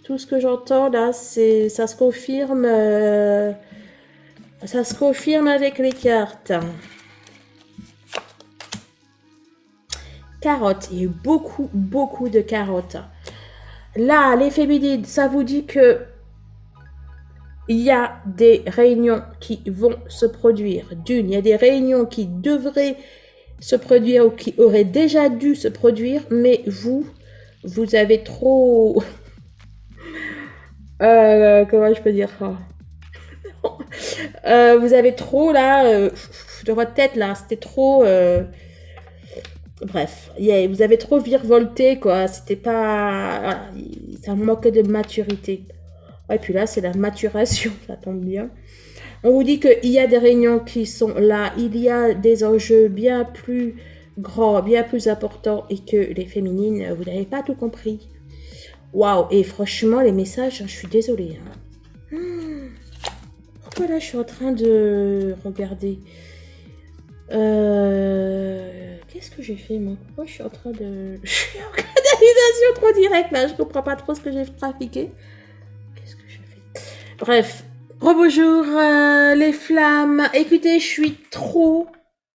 Tout ce que j'entends là, ça se confirme. Ça se confirme avec les cartes. Carottes. Il y a eu beaucoup, beaucoup de carottes. Là, les féminines, ça vous dit que il y a des réunions qui vont se produire. D'une, il y a des réunions qui devraient se produire ou qui auraient déjà dû se produire, mais vous avez trop... comment je peux dire ça? Vous avez trop là, de votre tête là, c'était trop... bref, vous avez trop virevolté quoi, c'était pas... Voilà, ça manque de maturité. Et puis là, c'est la maturation, ça tombe bien. On vous dit qu'il y a des réunions qui sont là, il y a des enjeux bien plus grands, bien plus importants et que les féminines, vous n'avez pas tout compris. Waouh, et franchement, les messages, je suis désolée. Pourquoi là, je suis en train de regarder qu'est-ce que j'ai fait, moi? Pourquoi je suis en train de... Je suis en canalisation trop directe, là, je comprends pas trop ce que j'ai trafiqué. Qu'est-ce que j'ai fait? Bref. Rebonjour les flammes. Écoutez, je suis trop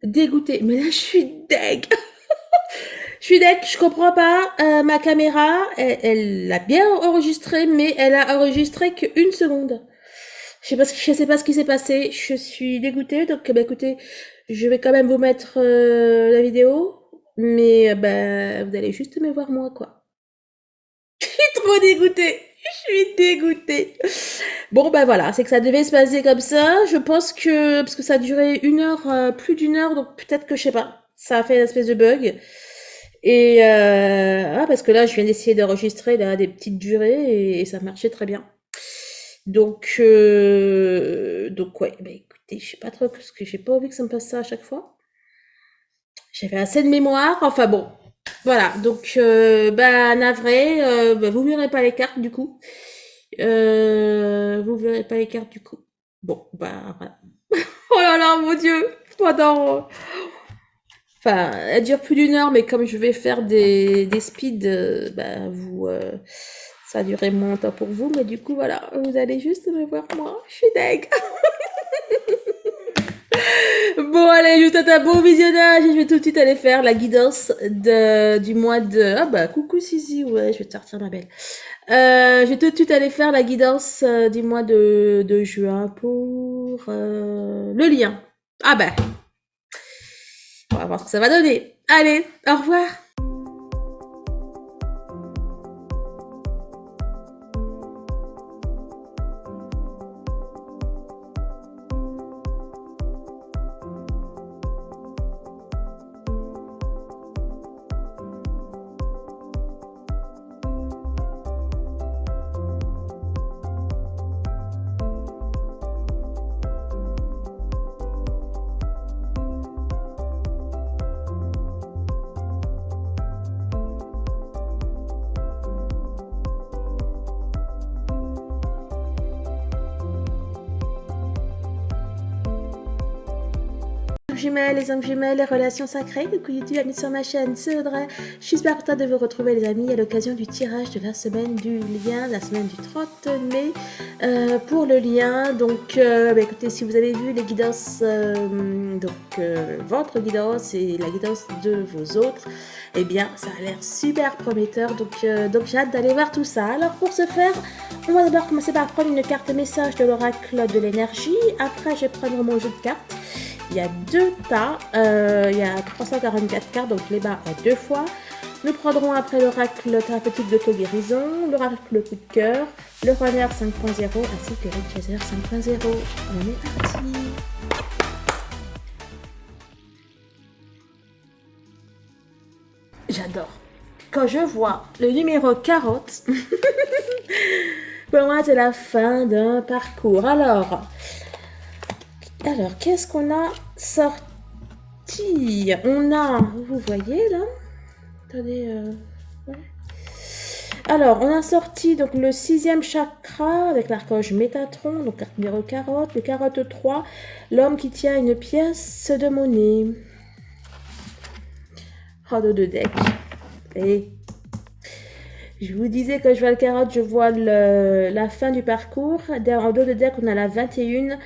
dégoûtée. Mais là, je suis deg. Je suis deg, je comprends pas. Ma caméra, elle a bien enregistré, mais elle a enregistré qu'une seconde. Je sais pas ce qui s'est passé. Je suis dégoûtée. Donc, bah, écoutez, je vais quand même vous mettre la vidéo. Mais bah, vous allez juste me voir moi, quoi. Je suis trop dégoûtée. Je suis dégoûtée. Bon, ben voilà, c'est que ça devait se passer comme ça. Je pense que, parce que ça a duré une heure, plus d'une heure, donc peut-être que, je sais pas, ça a fait une espèce de bug. Et, parce que là, je viens d'essayer d'enregistrer là, des petites durées et ça marchait très bien. Donc ouais, ben écoutez, je sais pas trop, parce que j'ai pas envie que ça me passe ça à chaque fois. J'avais assez de mémoire, enfin bon. Voilà, donc, bah, navré, bah, vous verrez pas les cartes du coup. Vous verrez pas les cartes du coup. Bon, bah, voilà. Oh là là, mon Dieu! Pendant... Enfin, elle dure plus d'une heure, mais comme je vais faire des speeds, bah, ça a duré moins de temps pour vous, mais du coup, voilà, vous allez juste me voir moi. Je suis deg. Bon, allez, je vous souhaite un bon visionnage et je vais tout de suite aller faire la guidance du mois de... Ah bah, coucou Sisi, ouais, je vais te sortir ma belle. Je vais tout de suite aller faire la guidance du mois de juin pour le lien. Ah bah, on va voir ce que ça va donner. Allez, au revoir. Jumelles, les âmes jumelles, les relations sacrées, coucou YouTube, bienvenue sur ma chaîne, c'est Audrey. Je suis super contente de vous retrouver les amis à l'occasion du tirage de la semaine du lien, la semaine du 30 mai, pour le lien. Donc bah, écoutez, si vous avez vu les guidances, votre guidance et la guidance de vos autres, eh bien ça a l'air super prometteur, donc j'ai hâte d'aller voir tout ça. Alors pour ce faire, on va d'abord commencer par prendre une carte message de l'oracle de l'énergie, après je vais prendre mon jeu de cartes. Il y a deux tas, il y a 344 cartes, donc les bas à deux fois. Nous prendrons après l'oracle thérapeutique d'auto-guérison, l'oracle coup de cœur, le runner 5.0 ainsi que le chaser 5.0. On est parti. J'adore. Quand je vois le numéro 40, pour moi c'est la fin d'un parcours. Alors, qu'est-ce qu'on a sorti? On a, vous voyez là? Attendez, ouais. Alors, on a sorti donc le 6e chakra avec l'archange Métatron, donc carte numéro 40, le 43, l'homme qui tient une pièce de monnaie. Oh, de deck. Et Je vous disais que je vois le carotte, je vois la fin du parcours. En dos de deck, on a la 21,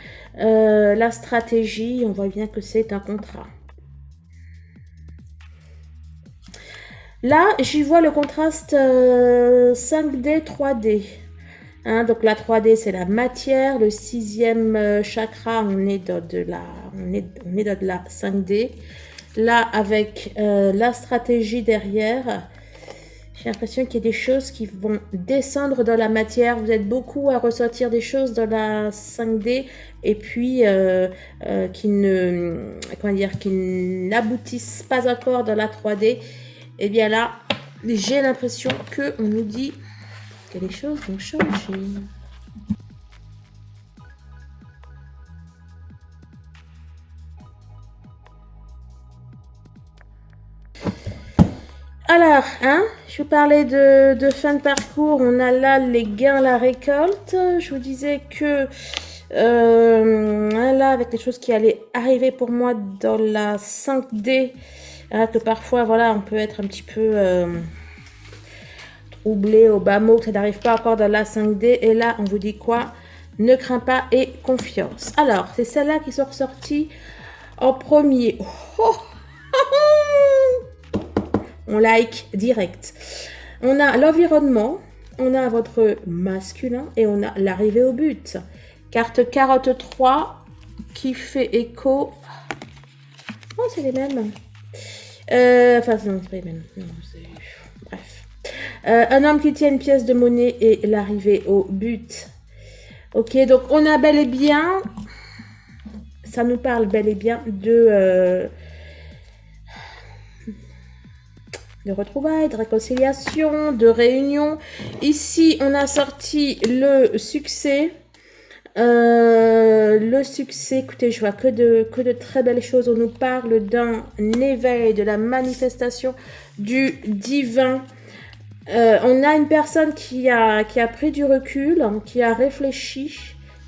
la stratégie. On voit bien que c'est un contrat. Là, j'y vois le contraste 5D, 3D. Hein, donc la 3D, c'est la matière. Le 6e chakra, on est dans de la 5D. Là, avec la stratégie derrière, j'ai l'impression qu'il y a des choses qui vont descendre dans la matière. Vous êtes beaucoup à ressortir des choses dans la 5D et puis qui n'aboutissent pas encore dans la 3D. Et bien là, j'ai l'impression qu'on nous dit que les choses vont changer. Alors, hein, je vous parlais de fin de parcours. On a là les gains, la récolte. Je vous disais que là, avec les choses qui allaient arriver pour moi dans la 5D, que parfois, voilà, on peut être un petit peu troublé au bas mot, que ça n'arrive pas encore dans la 5D. Et là, on vous dit quoi? Ne crains pas et confiance. Alors, c'est celles-là qui sont ressorties en premier. Oh. On like direct. On a l'environnement, on a votre masculin et on a l'arrivée au but. Carte carotte 3 qui fait écho. Oh, c'est les mêmes. Enfin, non, c'est pas les mêmes. Non, bref. Un homme qui tient une pièce de monnaie et l'arrivée au but. Ok, donc on a bel et bien. Ça nous parle bel et bien de retrouvailles, de réconciliation, de réunion. Ici, on a sorti le succès. Le succès, écoutez, je vois que de très belles choses. On nous parle d'un éveil, de la manifestation du divin. On a une personne qui a pris du recul, qui a réfléchi,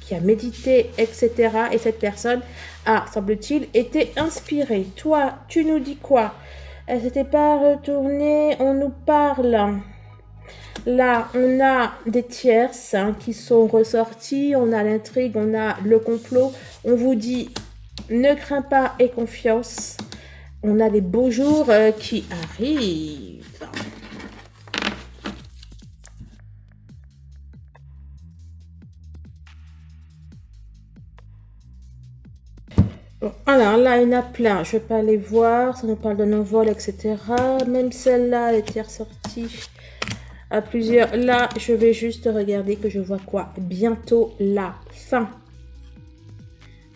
qui a médité, etc. Et cette personne a, semble-t-il, été inspirée. Toi, tu nous dis quoi? Elle s'était pas retournée. On nous parle. Là, on a des tierces qui sont ressorties. On a l'intrigue, on a le complot. On vous dit, ne crains pas et confiance. On a des beaux jours qui arrivent. Bon, alors là, il y en a plein. Je ne vais pas les voir. Ça nous parle d'un envol, etc. Même celle-là, elle était ressortie à plusieurs. Là, je vais juste regarder que je vois quoi. Bientôt la fin.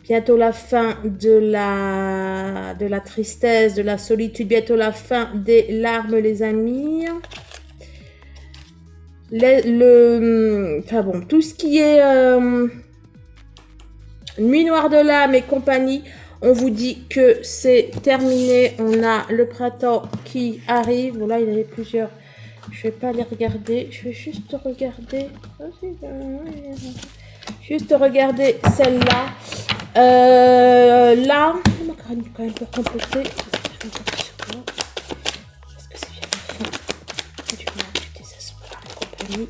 Bientôt la fin de la tristesse, de la solitude. Bientôt la fin des larmes, les amis. Enfin bon, tout ce qui est nuit noire de l'âme et compagnie, on vous dit que c'est terminé. On a le printemps qui arrive. Bon, là, il y en avait plusieurs. Je vais pas les regarder. Je vais juste regarder. Juste regarder celle-là. Là, on va quand même pour compléter. Parce que c'est bien la fin du mois du désespoir et compagnie.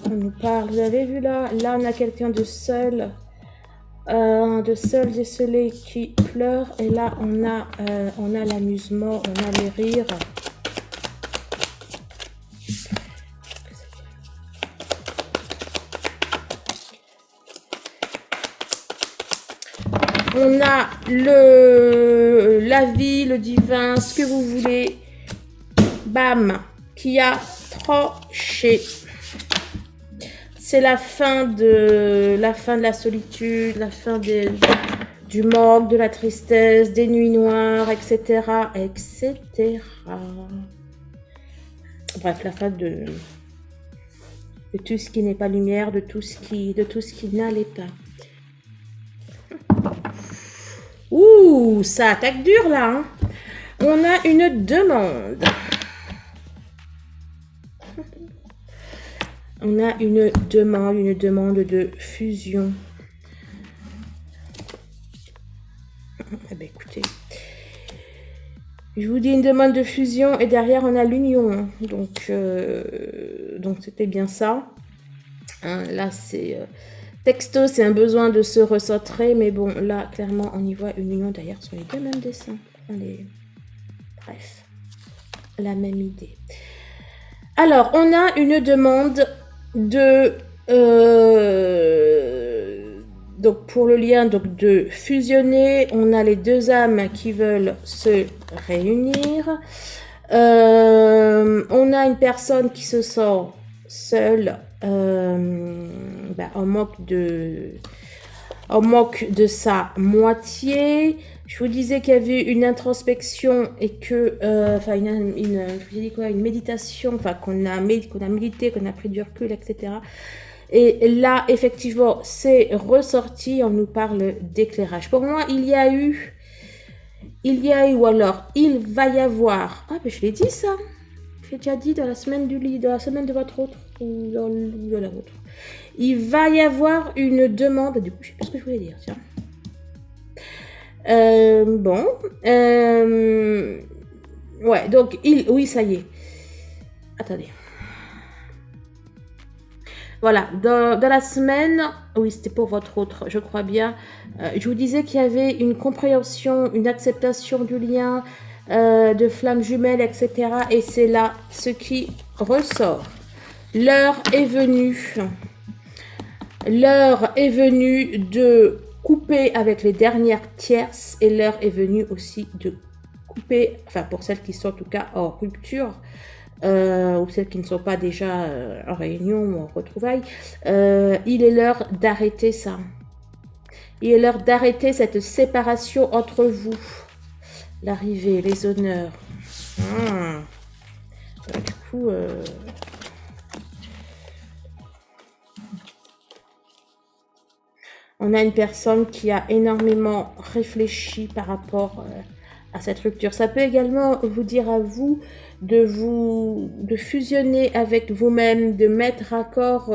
On nous parle. Vous avez vu là? Là, on a quelqu'un de seul. Décelé qui pleure. Et là, on a l'amusement, on a les rires. On a la vie, le divin, ce que vous voulez. Bam, qui a tranché. C'est la fin de la solitude, la fin du manque, de la tristesse, des nuits noires, etc., etc. Bref, la fin de tout ce qui n'est pas lumière, de tout ce qui n'allait pas. Ouh, ça attaque dur là. Hein. On a une demande. On a une demande de fusion. Eh bien, écoutez. Je vous dis une demande de fusion et derrière on a l'union. Donc c'était bien ça. Hein, là c'est texto, c'est un besoin de se recentrer, mais bon là clairement on y voit une union d'ailleurs sur les deux mêmes dessins. Bref, la même idée. Alors on a une demande de donc pour le lien donc de fusionner, on a les deux âmes qui veulent se réunir. On a une personne qui se sent seule, en manque de sa moitié. Je vous disais qu'il y avait une introspection et que, une méditation, qu'on a médité, qu'on a pris du recul, etc. Et là, effectivement, c'est ressorti, on nous parle d'éclairage. Pour moi, il y a eu, ou alors, il va y avoir, ah, mais je l'ai dit ça, j'ai déjà dit dans la semaine dans la semaine de votre autre, ou dans la vôtre. Il va y avoir une demande, du coup, je sais pas ce que je voulais dire, tiens. Ouais, donc, oui, ça y est. Attendez. Voilà, dans la semaine, oui, c'était pour votre autre, je crois bien. Je vous disais qu'il y avait une compréhension, une acceptation du lien, de flammes jumelles, etc. Et c'est là ce qui ressort. L'heure est venue. L'heure est venue de couper avec les dernières tierces et l'heure est venue aussi de couper, enfin pour celles qui sont en tout cas en rupture, ou celles qui ne sont pas déjà en réunion ou en retrouvailles, il est l'heure d'arrêter ça. Il est l'heure d'arrêter cette séparation entre vous. L'arrivée, les honneurs. Du coup, on a une personne qui a énormément réfléchi par rapport à cette rupture. Ça peut également vous dire à vous de fusionner avec vous-même, de mettre à corps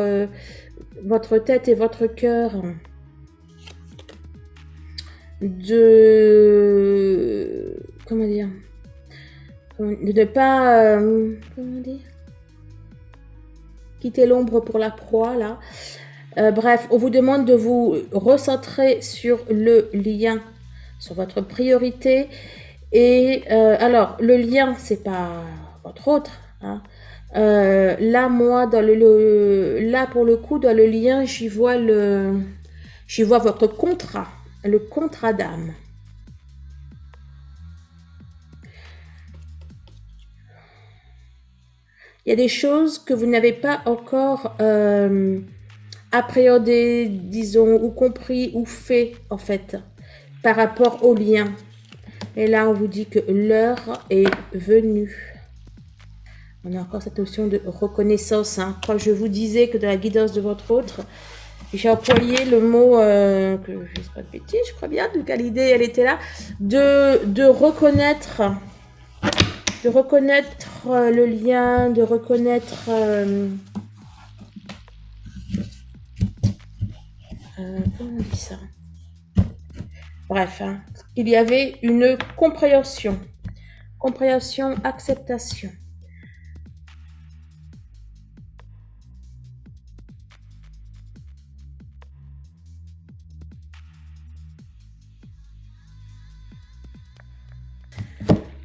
votre tête et votre cœur, comment dire, de ne pas quitter l'ombre pour la proie là. Bref, on vous demande de vous recentrer sur le lien, sur votre priorité. Et alors, le lien, c'est pas votre autre. Hein. Là, moi, là pour le coup, dans le lien, j'y vois votre contrat, le contrat d'âme. Il y a des choses que vous n'avez pas encore appréhendé, disons, ou compris, ou fait, en fait, par rapport au lien. Et là, on vous dit que l'heure est venue. On a encore cette notion de reconnaissance. Hein. Quand je vous disais que dans la guidance de votre autre, j'ai employé le mot, que je ne sais pas de bêtises, je crois bien, donc l'idée, elle était là, de reconnaître le lien, de reconnaître... comment on dit ça? Bref, hein, il y avait une compréhension, acceptation.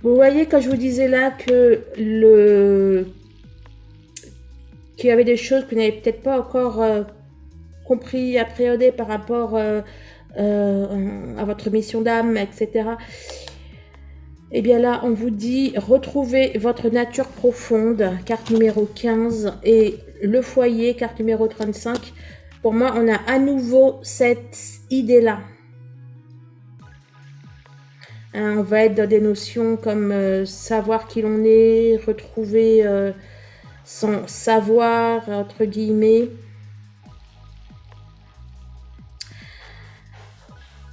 Vous voyez, quand je vous disais là qu'il y avait des choses que vous n'avez peut-être pas encore compris, appréhendé par rapport à votre mission d'âme, etc. Et bien là, on vous dit retrouvez votre nature profonde, carte numéro 15, et le foyer, carte numéro 35. Pour moi, on a à nouveau cette idée-là. Hein, on va être dans des notions comme savoir qui l'on est, retrouver son savoir, entre guillemets.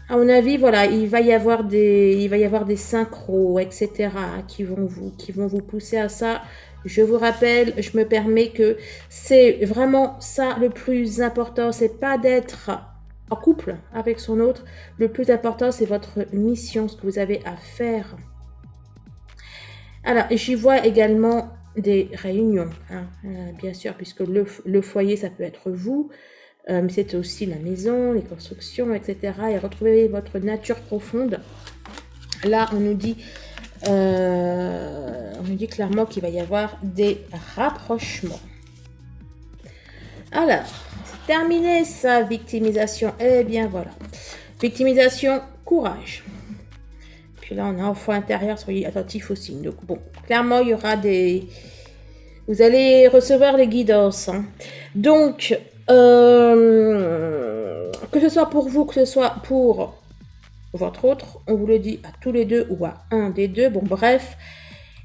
À mon avis, voilà, il va y avoir des synchros, etc., qui vont vous pousser à ça. Je vous rappelle, je me permets que c'est vraiment ça le plus important. C'est pas d'être en couple avec son autre. Le plus important, c'est votre mission, ce que vous avez à faire. Alors, j'y vois également des réunions, hein, bien sûr, puisque le foyer, ça peut être vous, mais c'est aussi la maison, les constructions, etc. Et retrouver votre nature profonde. Là, on nous dit clairement qu'il va y avoir des rapprochements. Alors, c'est terminé sa victimisation. Eh bien voilà. Victimisation, courage. Puis là, on a enfant intérieur, soyez attentifs aux signes. Donc bon, clairement, il y aura des... Vous allez recevoir les guidances. Hein. Donc, que ce soit pour vous, que ce soit pour votre autre, on vous le dit à tous les deux ou à un des deux. Bon, bref,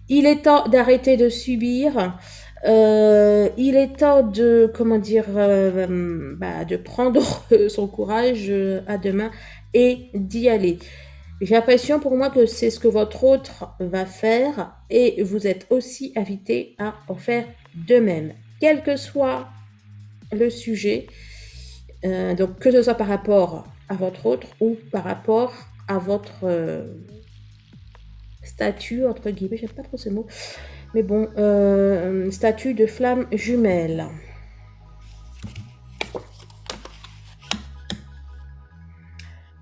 il est temps d'arrêter de subir. Il est temps de, comment dire, de prendre son courage à deux mains et d'y aller. J'ai l'impression pour moi que c'est ce que votre autre va faire et vous êtes aussi invité à en faire de même, quel que soit le sujet. Donc que ce soit par rapport à votre autre ou par rapport à votre statut, entre guillemets, j'aime pas trop ce mot, mais bon, statut de flamme jumelle.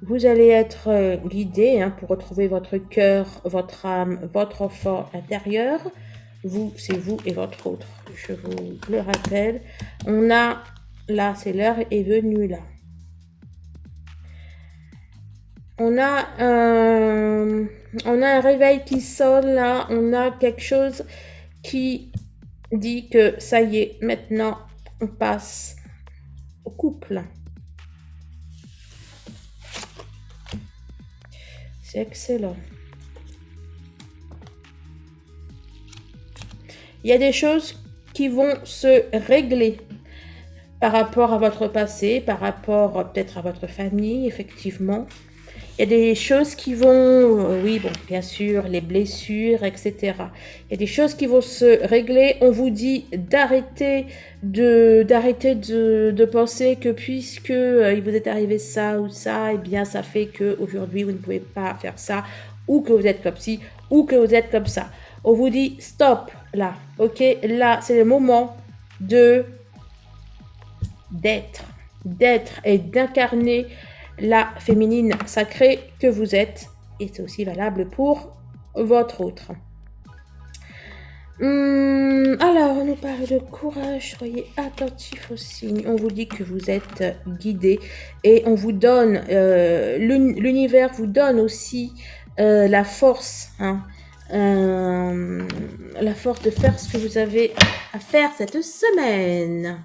Vous allez être guidé hein, pour retrouver votre cœur, votre âme, votre enfant intérieur. Vous, c'est vous et votre autre. Je vous le rappelle. On a, là, c'est l'heure est venue là. On a un réveil qui sonne là. On a quelque chose qui dit que ça y est, maintenant, on passe au couple. C'est excellent. Il y a des choses qui vont se régler par rapport à votre passé, par rapport peut-être à votre famille, effectivement. Il y a des choses qui vont, oui, bon, bien sûr, les blessures, etc. Il y a des choses qui vont se régler. On vous dit d'arrêter de penser que puisque il vous est arrivé ça ou ça, eh bien, ça fait que aujourd'hui vous ne pouvez pas faire ça, ou que vous êtes comme ci, ou que vous êtes comme ça. On vous dit stop, là, ok? Là, c'est le moment d'être et d'incarner la féminine sacrée que vous êtes. Et c'est aussi valable pour votre autre. Alors, on nous parle de courage, soyez attentifs aux signes. On vous dit que vous êtes guidé et on vous donne, l'univers vous donne aussi la force, hein, la force de faire ce que vous avez à faire cette semaine.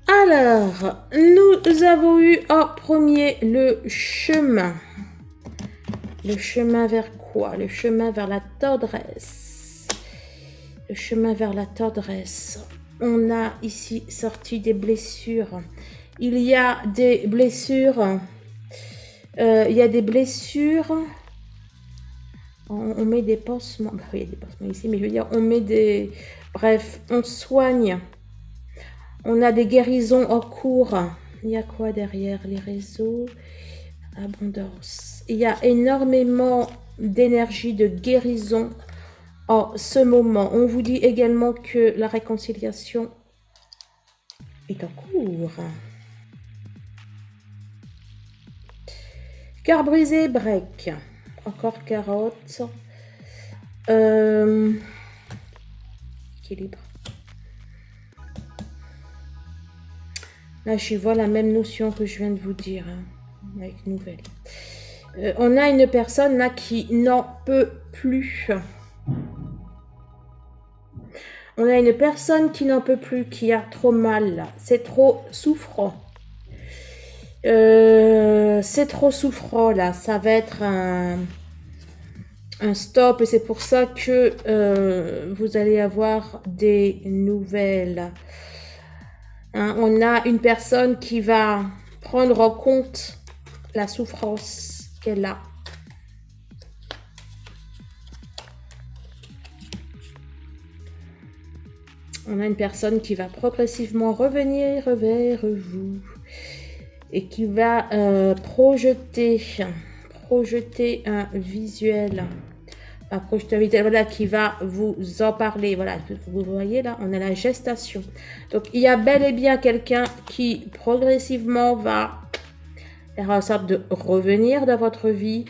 Alors, nous avons eu en premier le chemin. Le chemin vers quoi? Le chemin vers la tendresse. Le chemin vers la tendresse. On a ici sorti des blessures. Il y a des blessures. Il y a des blessures. On met des pansements. Bah oui, il y a des pansements ici, mais je veux dire, on met des... Bref, on soigne. On a des guérisons en cours. Il y a quoi derrière les réseaux? Abondance. Il y a énormément d'énergie de guérison en ce moment. On vous dit également que la réconciliation est en cours. Cœur brisé, break. Encore carotte. Équilibre. Là, je vois la même notion que je viens de vous dire, hein, avec nouvelle. On a une personne là qui n'en peut plus. On a une personne qui n'en peut plus, qui a trop mal là. C'est trop souffrant. C'est trop souffrant là. Ça va être un stop et c'est pour ça que vous allez avoir des nouvelles. Hein, on a une personne qui va prendre en compte la souffrance qu'elle a. On a une personne qui va progressivement revenir vers vous et qui va projeter un visuel. Projeter un visuel, voilà, qui va vous en parler. Voilà, vous voyez là, on a la gestation. Donc, il y a bel et bien quelqu'un qui progressivement va faire en sorte de revenir dans votre vie.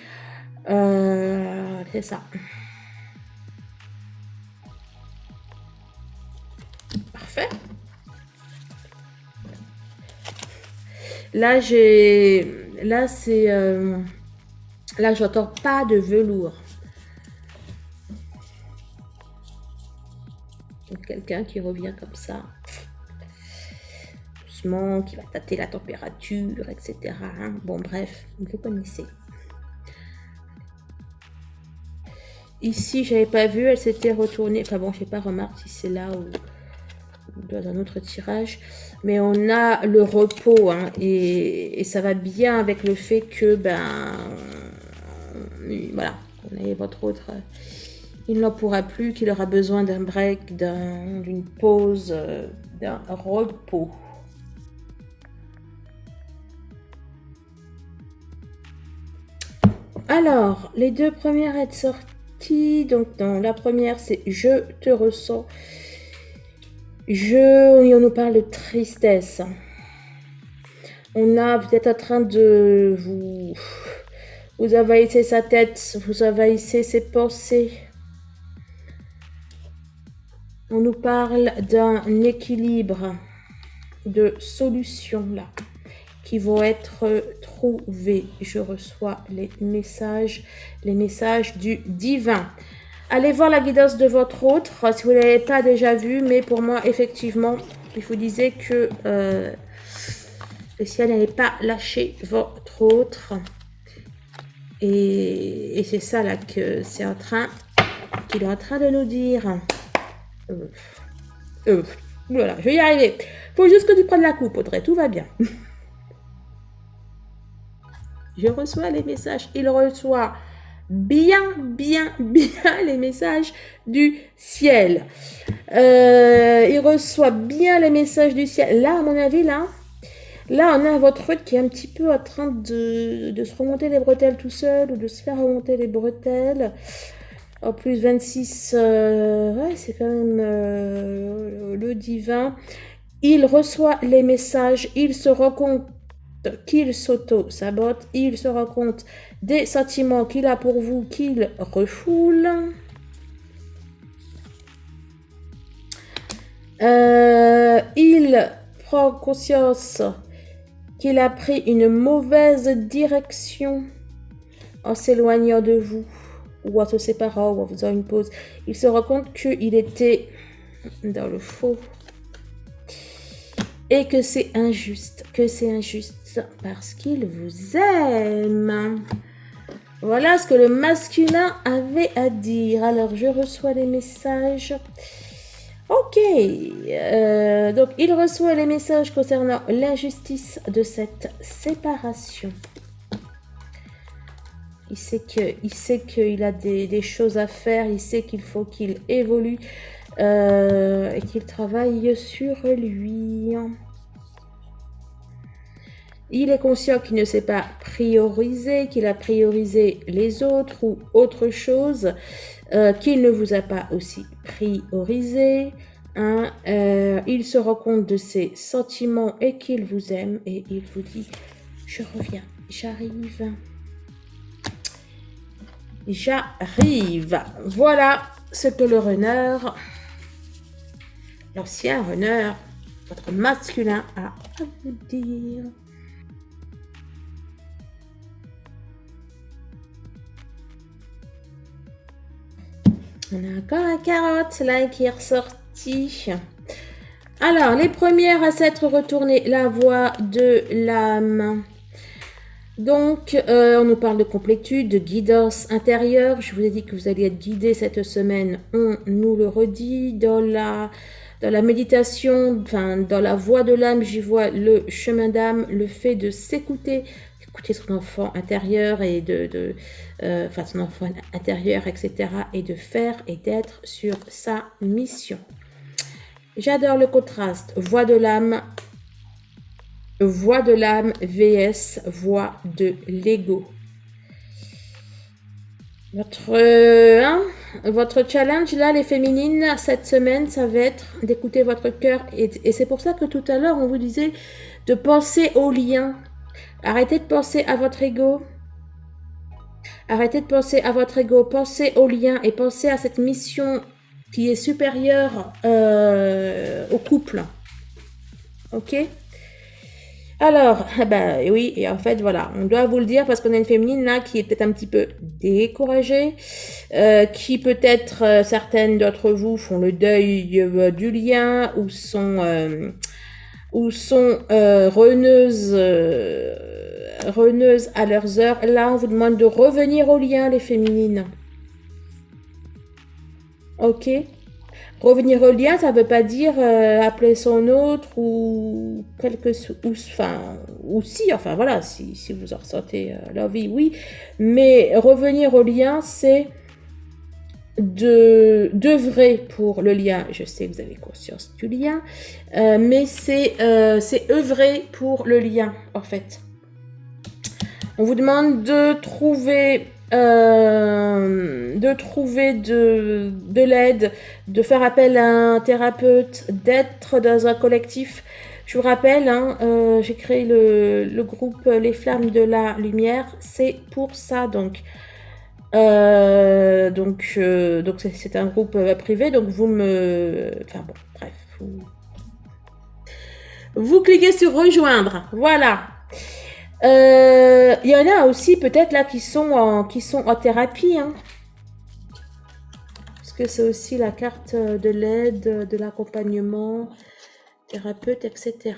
C'est ça. Parfait. Là, là, j'entends pas de velours. Donc, quelqu'un qui revient comme ça, doucement, qui va tâter la température, etc. Hein. Bon, bref, vous connaissez. Ici, j'avais pas vu, elle s'était retournée. Enfin bon, je n'ai pas remarqué si c'est là ou dans un autre tirage. Mais on a le repos, hein, et ça va bien avec le fait que, voilà, on est votre autre. Il n'en pourra plus, qu'il aura besoin d'un break, d'une pause, d'un repos. Alors, les deux premières être sorties. Donc, dans la première, c'est « Je te ressens ». On nous parle de tristesse. Vous êtes en train de vous envahissez sa tête, vous envahissez ses pensées. On nous parle d'un équilibre, de solutions là, qui vont être trouvées. Je reçois les messages du divin. Allez voir la guidance de votre autre, si vous ne l'avez pas déjà vu, mais pour moi, effectivement, il vous disait que le ciel n'allait pas lâcher votre autre. Et c'est ça là que c'est qu'il est en train de nous dire. Voilà, je vais y arriver. Faut juste que tu prennes la coupe, Audrey, tout va bien. Je reçois les messages. Il reçoit bien les messages du ciel. Il reçoit bien les messages du ciel. Là, à mon avis, là, on a votre autre qui est un petit peu en train de se remonter les bretelles tout seul ou de se faire remonter les bretelles. En plus, 26, ouais, c'est quand même le divin. Il reçoit les messages, il se rend compte qu'il s'auto-sabote, il se rend compte des sentiments qu'il a pour vous, qu'il refoule. Il prend conscience qu'il a pris une mauvaise direction en s'éloignant de vous, ou en se séparant, ou en faisant une pause. Il se rend compte qu'il était dans le faux. Et que c'est injuste. Parce qu'il vous aime. Voilà ce que le masculin avait à dire. Alors, je reçois les messages. Ok. Donc, il reçoit les messages concernant l'injustice de cette séparation. Il sait qu'il a des choses à faire. Il sait qu'il faut qu'il évolue et qu'il travaille sur lui. Il est conscient qu'il ne s'est pas priorisé, qu'il a priorisé les autres ou autre chose, qu'il ne vous a pas aussi priorisé. Hein, il se rend compte de ses sentiments et qu'il vous aime et il vous dit « Je reviens, j'arrive ». J'arrive. Voilà ce que le runner, l'ancien runner, votre masculin a à vous dire. On a encore un carotte là qui est ressorti. Alors, les premières à s'être retournées, la voix de l'âme. Donc, on nous parle de complétude, de guidance intérieure. Je vous ai dit que vous alliez être guidé cette semaine. On nous le redit dans la méditation, enfin, dans la voix de l'âme, j'y vois le chemin d'âme, le fait de s'écouter, écouter son enfant intérieur et son enfant intérieur, etc. et de faire et d'être sur sa mission. J'adore le contraste. Voix de l'âme vs voix de l'ego. Votre challenge là, les féminines, cette semaine, ça va être d'écouter votre cœur. Et c'est pour ça que tout à l'heure, on vous disait de penser au lien. Arrêtez de penser à votre ego. Arrêtez de penser à votre ego. Pensez au lien et pensez à cette mission qui est supérieure au couple. Ok ? Alors, ben oui, et en fait, voilà, on doit vous le dire parce qu'on a une féminine là qui est peut-être un petit peu découragée, qui peut-être, certaines d'entre vous font le deuil du lien ou sont reneuses à leurs heures. Là, on vous demande de revenir au lien, les féminines. Ok ? Revenir au lien, ça ne veut pas dire appeler son autre ou voilà, si vous en ressentez l'envie, oui. Mais revenir au lien, c'est d'œuvrer pour le lien. Je sais que vous avez conscience du lien, mais c'est œuvrer pour le lien, en fait. On vous demande de trouver de l'aide, de faire appel à un thérapeute, d'être dans un collectif. Je vous rappelle, j'ai créé le groupe Les Flammes de la Lumière, c'est pour ça. Donc c'est un groupe privé, donc vous cliquez sur rejoindre, voilà. Il y en a aussi peut-être là qui sont en thérapie, parce que c'est aussi la carte de l'aide, de l'accompagnement, thérapeute, etc.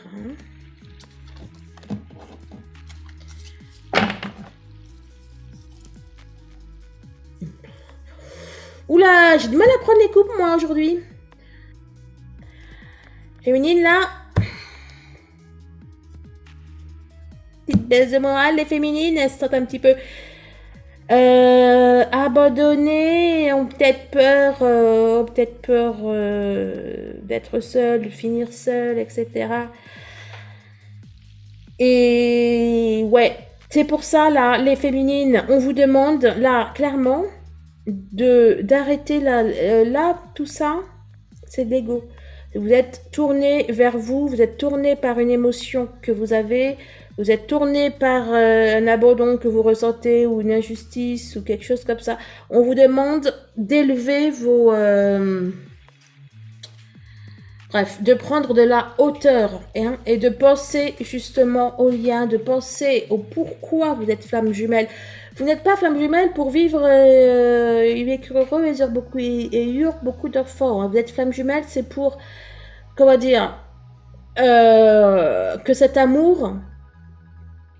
Oula, j'ai du mal à prendre les coupes moi aujourd'hui. Féminine là. Petite baisse de morale, les féminines, elles se sentent un petit peu abandonnées, ont peut-être peur d'être seules, de finir seules, etc. Et ouais, c'est pour ça là, les féminines, on vous demande là clairement d'arrêter là tout ça, c'est de l'ego. Vous êtes tourné vers vous êtes tourné par une émotion que vous avez, vous êtes tourné par un abandon que vous ressentez ou une injustice ou quelque chose comme ça. On vous demande d'élever de prendre de la hauteur et de penser justement au lien, de penser au pourquoi vous êtes flamme jumelle. Vous n'êtes pas flamme jumelle pour vivre vécu heureux et eurent beaucoup d'enfants. Vous êtes flamme jumelle, c'est pour, comment dire, que cet amour,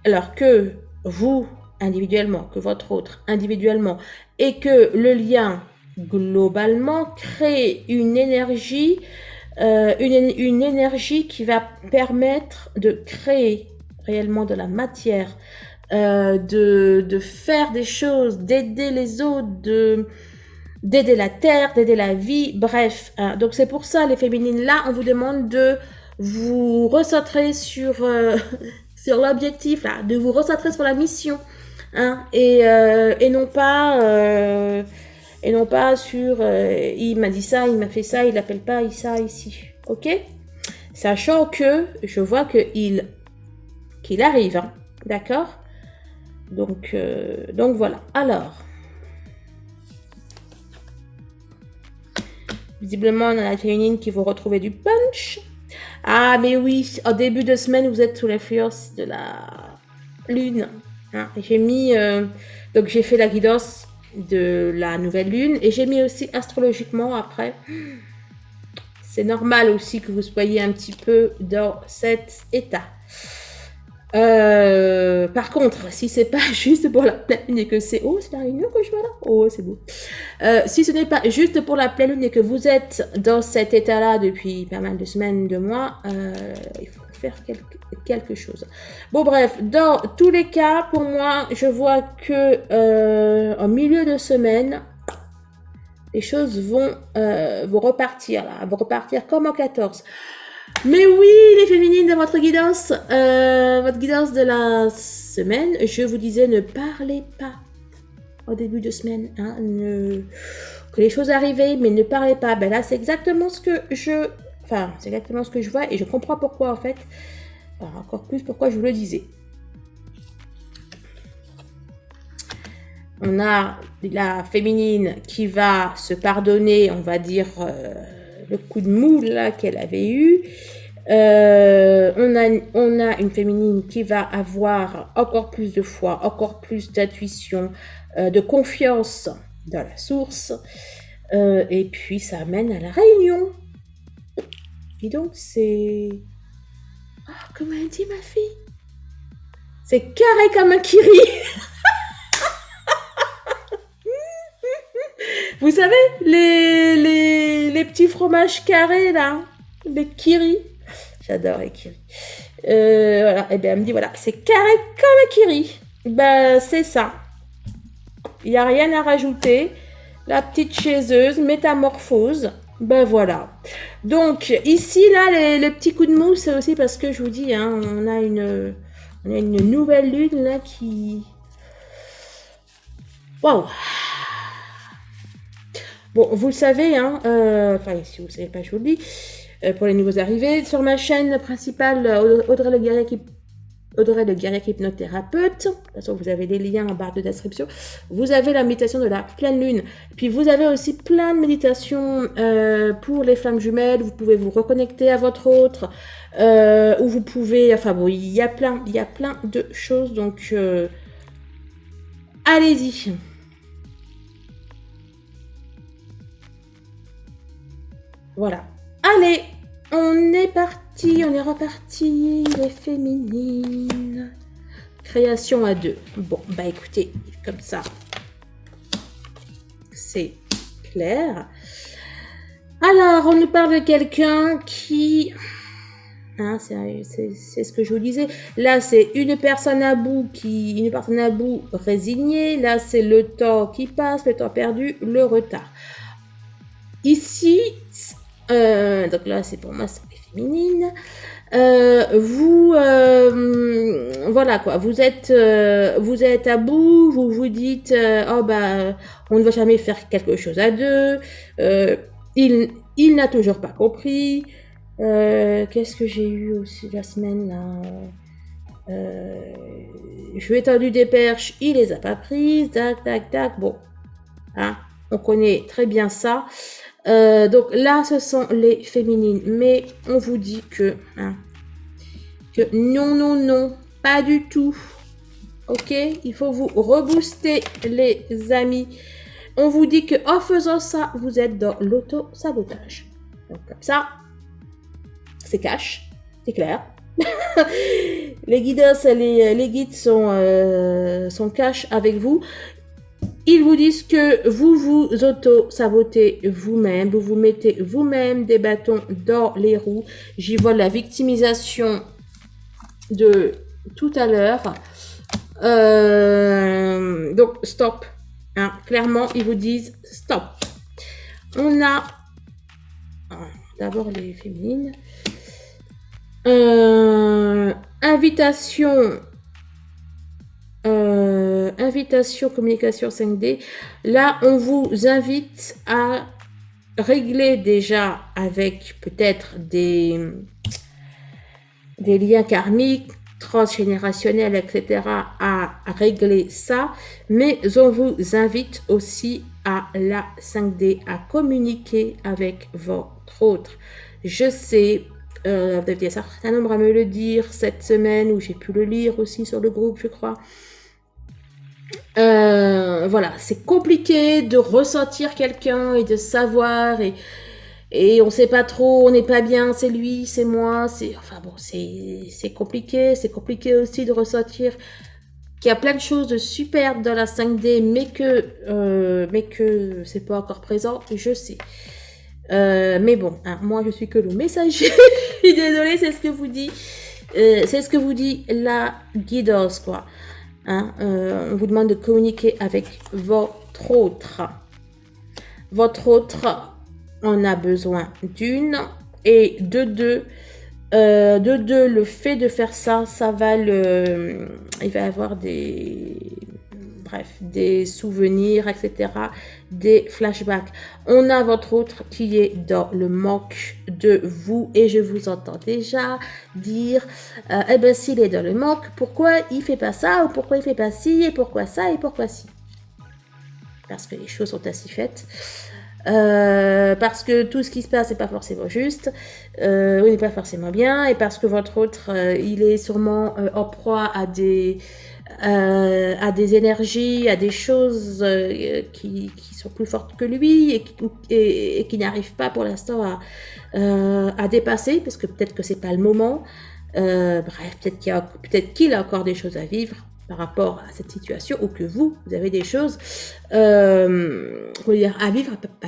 alors que vous individuellement, que votre autre individuellement, et que le lien globalement crée une énergie, une énergie qui va permettre de créer réellement de la matière, de faire des choses, d'aider les autres, d'aider la terre, d'aider la vie, bref. Donc c'est pour ça, les féminines, là, on vous demande de vous recentrer sur, sur l'objectif, là, de vous recentrer sur la mission, et non pas sur il m'a dit ça, il m'a fait ça, il l'appelle pas ça ici, ok? Sachant que je vois qu'il arrive, d'accord? Donc voilà. Alors, visiblement, on a la féminine qui vous retrouver du punch. Ah, mais oui, en début de semaine, vous êtes sous l'influence de la lune. J'ai mis, donc j'ai fait la guidance de la nouvelle lune et j'ai mis aussi astrologiquement après. C'est normal aussi que vous soyez un petit peu dans cet état. Par contre, si c'est pas juste pour la pleine lune et que c'est c'est la réunion que je vois là, c'est beau. Si ce n'est pas juste pour la pleine lune et que vous êtes dans cet état-là depuis pas mal de semaines, de mois, il faut faire quelque chose. Bon bref, dans tous les cas, pour moi, je vois que en milieu de semaine, les choses vont repartir là, vont repartir comme en 14. Mais oui, les féminines de votre guidance de la semaine, je vous disais ne parlez pas au début de semaine, hein, que les choses arrivaient, mais ne parlez pas. Ben là, c'est exactement ce que c'est exactement ce que je vois et je comprends pourquoi en fait. Enfin, encore plus pourquoi je vous le disais. On a la féminine qui va se pardonner, on va dire, le coup de mou là qu'elle avait eu. On a une féminine qui va avoir encore plus de foi, encore plus d'intuition, de confiance dans la source. Et puis ça amène à la réunion. Et donc c'est... Oh, comment elle dit ma fille? C'est carré comme un kiri. Vous savez, les petits fromages carrés, là, les kiri. J'adore les kiri. Voilà, et bien elle me dit, voilà, c'est carré comme un kiri. Ben, c'est ça. Il n'y a rien à rajouter. La petite chaiseuse, métamorphose. Ben voilà. Donc, ici, là, les petits coups de mou, c'est aussi parce que, je vous dis, hein, on a une nouvelle lune, là, qui... Waouh. Bon, vous le savez, hein, si vous ne savez pas, je vous le dis, pour les nouveaux arrivés, sur ma chaîne principale, Audrey Le Guerrier hypnothérapeute, de toute façon, vous avez les liens en barre de description, vous avez la méditation de la pleine lune, puis vous avez aussi plein de méditations pour les flammes jumelles, vous pouvez vous reconnecter à votre autre, ou vous pouvez, enfin bon, il y a plein de choses, donc allez-y. Voilà. Allez, on est parti, on est reparti, les féminines. Création à deux. Bon, bah écoutez, comme ça, c'est clair. Alors, on nous parle de quelqu'un qui... Hein, c'est ce que je vous disais. Là, c'est une personne à bout résignée. Là, c'est le temps qui passe, le temps perdu, le retard. Ici, donc là, c'est pour moi, c'est les féminines. Voilà quoi, vous êtes à bout, vous vous dites, oh bah, on ne va jamais faire quelque chose à deux. Il n'a toujours pas compris. Qu'est-ce que j'ai eu aussi la semaine là? Je lui ai tendu des perches, il les a pas prises. Tac, tac, tac. Bon, hein, on connaît très bien ça. Donc là, ce sont les féminines. Mais on vous dit que non, pas du tout. Ok, il faut vous rebooster, les amis. On vous dit que en faisant ça, vous êtes dans l'auto-sabotage. Donc comme ça, c'est cash, c'est clair. Les guides sont cash avec vous. Ils vous disent que vous vous auto-sabotez vous-même, vous vous mettez vous-même des bâtons dans les roues. J'y vois la victimisation de tout à l'heure. Donc, stop. Hein, clairement, ils vous disent stop. On a d'abord les féminines. Invitation communication 5D. Là, on vous invite à régler déjà avec peut-être des liens karmiques, transgénérationnels, etc. à régler ça. Mais on vous invite aussi à la 5D, à communiquer avec votre autre. Je sais, vous avez un certain nombre à me le dire cette semaine, où j'ai pu le lire aussi sur le groupe, je crois. Voilà, c'est compliqué de ressentir quelqu'un et de savoir, et on sait pas trop, on n'est pas bien, c'est lui, c'est moi, c'est compliqué. C'est compliqué aussi de ressentir qu'il y a plein de choses de super dans la 5D, mais que c'est pas encore présent, je sais. Mais bon, hein, moi je suis que le messager. Je suis désolée, c'est ce que vous dit. C'est ce que vous dit la guidance, quoi. Hein, on vous demande de communiquer avec votre autre. Votre autre en a besoin d'une. Et de deux, le fait de faire ça, il va avoir des souvenirs, etc., des flashbacks. On a votre autre qui est dans le manque de vous et je vous entends déjà dire, eh ben s'il est dans le manque, pourquoi il fait pas ça ou pourquoi il fait pas ci et pourquoi ça et pourquoi ci. Parce que les choses sont ainsi faites. Parce que tout ce qui se passe n'est pas forcément juste, ou n'est pas forcément bien, et parce que votre autre, il est sûrement en proie à des énergies, à des choses qui sont plus fortes que lui et qui n'arrivent pas pour l'instant à dépasser, parce que peut-être que c'est pas le moment. Bref, peut-être qu'il a encore des choses à vivre par rapport à cette situation, ou que vous avez des choses à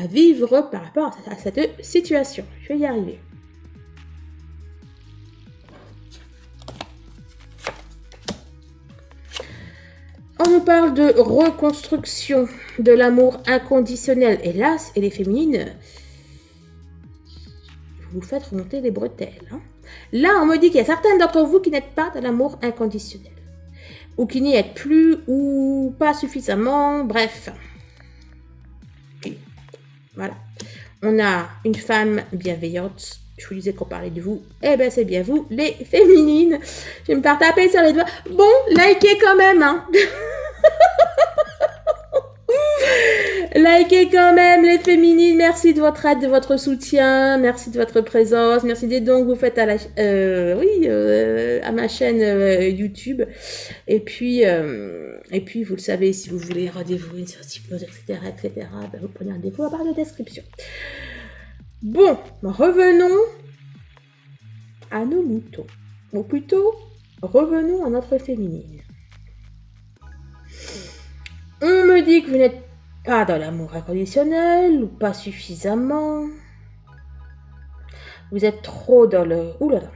vivre par rapport à cette situation. Je vais y arriver. On nous parle de reconstruction de l'amour inconditionnel. Hélas, et les féminines, vous faites remonter les bretelles. Hein. Là, on me dit qu'il y a certaines d'entre vous qui n'êtes pas dans l'amour inconditionnel. Ou qui n'y êtes plus, ou pas suffisamment, bref. Okay. Voilà. On a une femme bienveillante. Je vous disais qu'on parlait de vous. Eh ben, c'est bien vous, les féminines. Je vais me faire taper sur les doigts. Bon, likez quand même, hein. Likez quand même les féminines, merci de votre aide, de votre soutien, merci de votre présence, merci des dons que vous faites à ma chaîne YouTube. Et puis vous le savez, si vous voulez rendez-vous, une sortie pause, etc., ben, vous prenez rendez-vous à barre de description. Bon, revenons à nos moutons. Ou plutôt, revenons à notre féminine. On me dit que vous n'êtes pas dans l'amour inconditionnel ou pas suffisamment. Vous êtes trop dans le... Ouh là là.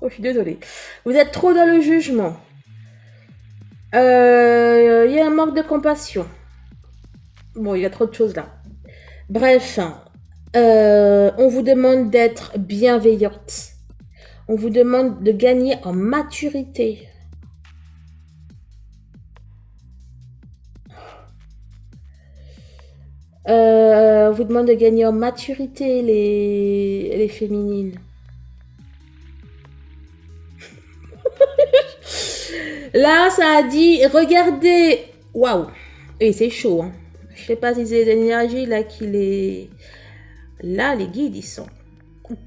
Oh, je suis désolée. Vous êtes trop dans le jugement. Il y a un manque de compassion. Bon, il y a trop de choses là. Bref, on vous demande d'être bienveillante. On vous demande de gagner en maturité. On vous demande de gagner en maturité, les féminines. Là, ça a dit, regardez. Waouh. Et c'est chaud. Hein. Je sais pas si c'est l'énergie là qui les... Là, les guides, ils sont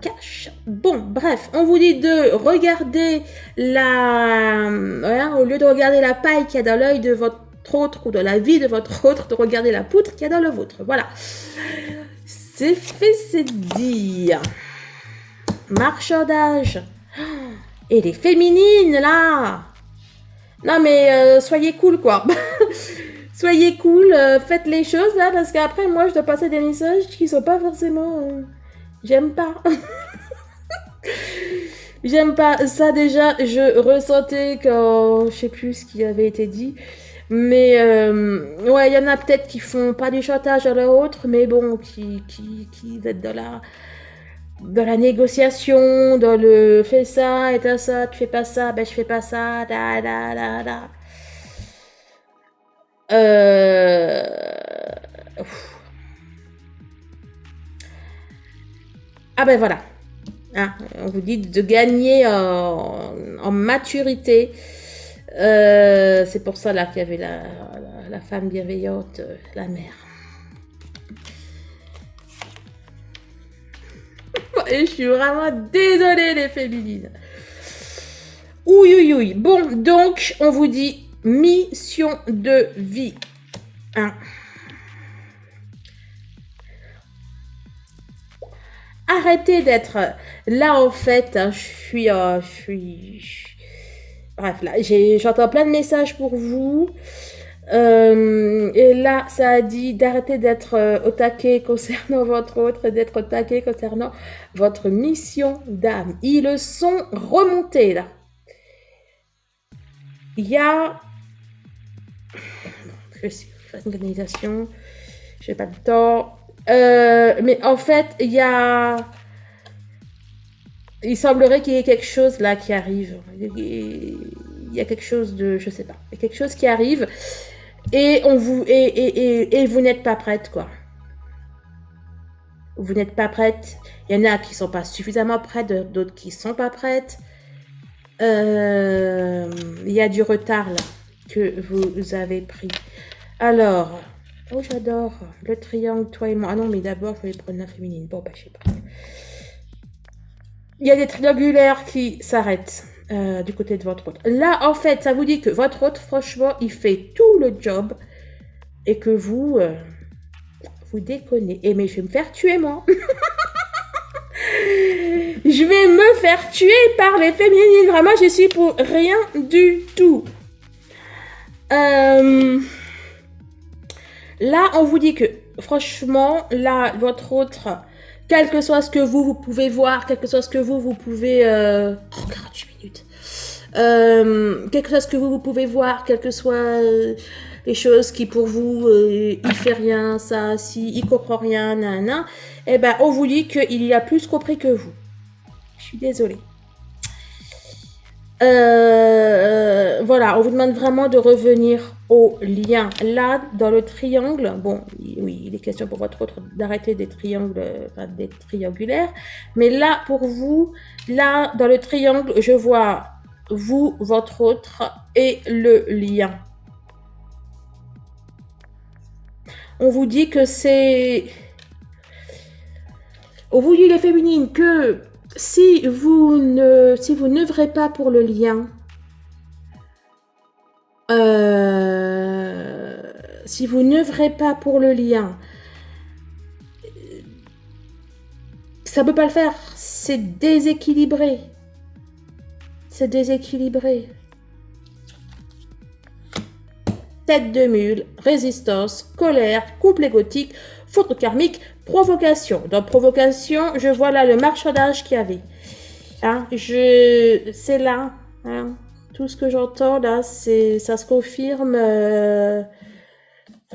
cash. Bon, bref, on vous dit de regarder voilà, au lieu de regarder la paille qu'il y a dans l'œil de votre autre ou dans la vie de votre autre, de regarder la poutre qu'il y a dans le vôtre. Voilà. C'est fait, c'est dit. Marchandage. Et les féminines, là. Non, mais soyez cool, quoi. Soyez cool, faites les choses, là, parce qu'après, moi, je dois passer des messages qui sont pas forcément... J'aime pas. J'aime pas. Ça, déjà, je ressentais quand... Je sais plus ce qui avait été dit. Mais, ouais, il y en a peut-être qui font pas du chantage à l'autre, mais bon, qui être dans la négociation, dans le fais ça et t'as ça, tu fais pas ça, ben je fais pas ça, da da da da. Ah ben voilà. Ah, on vous dit de gagner en maturité. C'est pour ça là qu'il y avait la femme bienveillante, la mère. Et je suis vraiment désolée les féminines. Ouïe, ouïe, ouïe. Bon, donc, on vous dit mission de vie. Hein. Arrêtez d'être là en fait. Hein, Bref, là, j'entends plein de messages pour vous. Et là, ça a dit d'arrêter d'être au taquet concernant votre autre et d'être au taquet concernant votre mission d'âme. Ils sont remontés là. Il y a... je fasse une canalisation. J'ai pas le temps. Mais en fait, il semblerait qu'il y ait quelque chose là qui arrive. Il y a quelque chose de, je sais pas, il y a quelque chose qui arrive et vous n'êtes pas prête, quoi. Vous n'êtes pas prête. Il y en a qui sont pas suffisamment prêtes, d'autres qui sont pas prêtes. Il y a du retard là que vous avez pris. Alors, oh j'adore le triangle, toi et moi. Ah non, mais d'abord je vais prendre la féminine. Bon bah je sais pas. Il y a des triangulaires qui s'arrêtent du côté de votre autre. Là, en fait, ça vous dit que votre autre, franchement, il fait tout le job et que vous déconnez. Et mais je vais me faire tuer, moi. Je vais me faire tuer par les féminines. Vraiment, je suis pour rien du tout. Là, on vous dit que, franchement, là, votre autre, quel que soit ce que vous pouvez voir, quel que soit ce que vous pouvez... 48 minutes. Quel que soit ce que vous pouvez voir, quelles que soient les choses qui pour vous, il fait rien, ça, si, il comprend rien, nanana, eh ben, on vous dit qu'il y a plus compris que vous. Je suis désolée. Voilà, on vous demande vraiment de revenir au lien. Là, dans le triangle, bon, oui, il est question pour votre autre d'arrêter des triangles, enfin, des triangulaires. Mais là, pour vous, là, dans le triangle, je vois vous, votre autre et le lien. On vous dit que c'est... On vous dit, les féminines, que si vous n'œuvrez pas pour le lien, si vous n'œuvrez pas pour le lien, ça peut pas le faire. C'est déséquilibré. C'est déséquilibré. Tête de mule, résistance, colère, couple égotique, faute karmique, provocation. Dans provocation, je vois là le marchandage qu'il y avait. Hein, c'est là. Hein, tout ce que j'entends là, ça se confirme.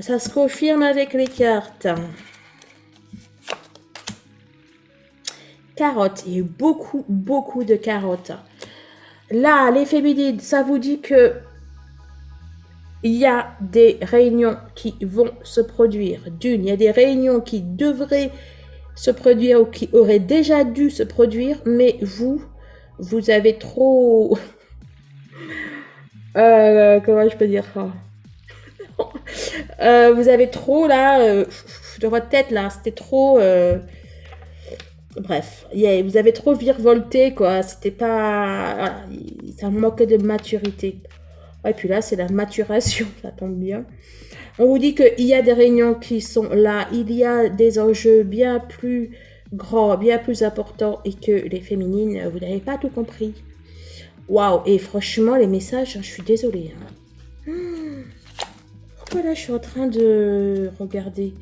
Ça se confirme avec les cartes. Carottes. Il y a eu beaucoup, beaucoup de carottes. Là, les féminines, ça vous dit que il y a des réunions qui vont se produire. D'une, il y a des réunions qui devraient se produire ou qui auraient déjà dû se produire, mais vous avez trop... comment je peux dire ça? Vous avez trop, là, dans votre tête, là, c'était trop... Bref, vous avez trop virevolté, quoi. C'était pas... Voilà, ça manquait de maturité. Et puis là, c'est la maturation, ça tombe bien. On vous dit qu'il y a des réunions qui sont là, il y a des enjeux bien plus grands, bien plus importants et que les féminines, vous n'avez pas tout compris. Waouh, et franchement, les messages, je suis désolée. Hein. Pourquoi là, je suis en train de regarder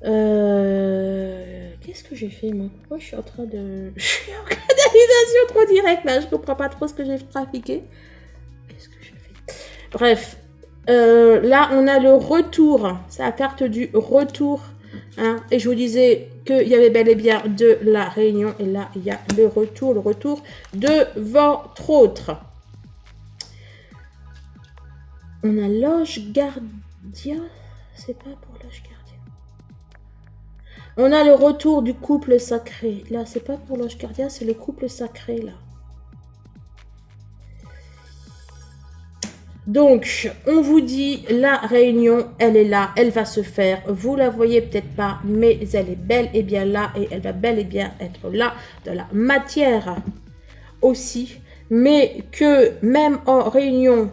qu'est-ce que j'ai fait, moi? Pourquoi je suis en train de... Je suis en canalisation trop directe, là, je comprends pas trop ce que j'ai trafiqué. Bref, là, on a le retour. C'est la carte du retour. Hein, et je vous disais qu'il y avait bel et bien de la réunion. Et là, il y a le retour de votre autre. On a l'ange gardien. C'est pas pour l'ange gardien. On a le retour du couple sacré. Là, c'est pas pour l'ange gardien, c'est le couple sacré, là. Donc, on vous dit, la réunion, elle est là, elle va se faire. Vous la voyez peut-être pas, mais elle est bel et bien là et elle va bel et bien être là, de la matière aussi. Mais que même en réunion,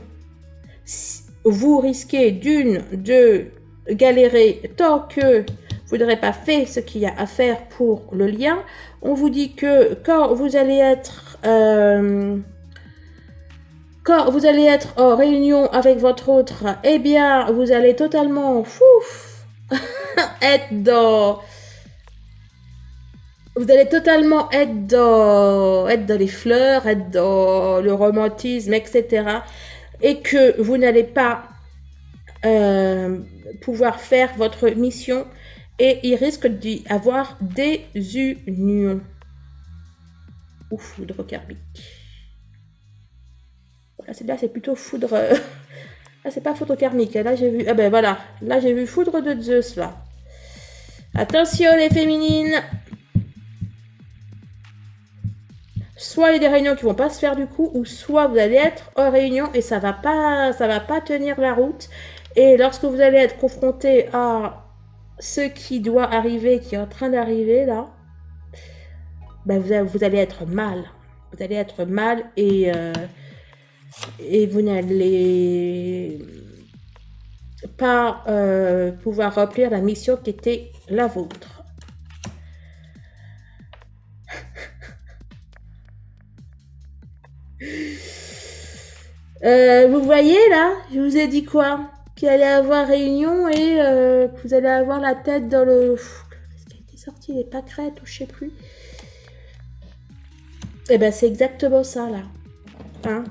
vous risquez de galérer tant que vous n'aurez pas fait ce qu'il y a à faire pour le lien. On vous dit que quand vous allez être... quand vous allez être en réunion avec votre autre, eh bien, vous allez totalement être dans... Vous allez totalement être dans les fleurs, être dans le romantisme, etc. Et que vous n'allez pas pouvoir faire votre mission et il risque d'y avoir des unions ou foudre karmique. Là, c'est plutôt foudre. Là, c'est pas foudre karmique. Là, j'ai vu. Ah ben voilà. Là, j'ai vu foudre de Zeus, là. Attention, les féminines. Soit il y a des réunions qui vont pas se faire du coup, ou soit vous allez être en réunion et ça va pas tenir la route. Et lorsque vous allez être confronté à ce qui doit arriver, qui est en train d'arriver là, ben vous allez être mal. Vous allez être mal et vous n'allez pas pouvoir remplir la mission qui était la vôtre. Vous voyez là, je vous ai dit quoi? Qu'il allait avoir réunion et que vous allez avoir la tête dans le... Qu'est-ce qui a été sorti? Les pâquerettes ou je sais plus. Et ben c'est exactement ça là. Hein?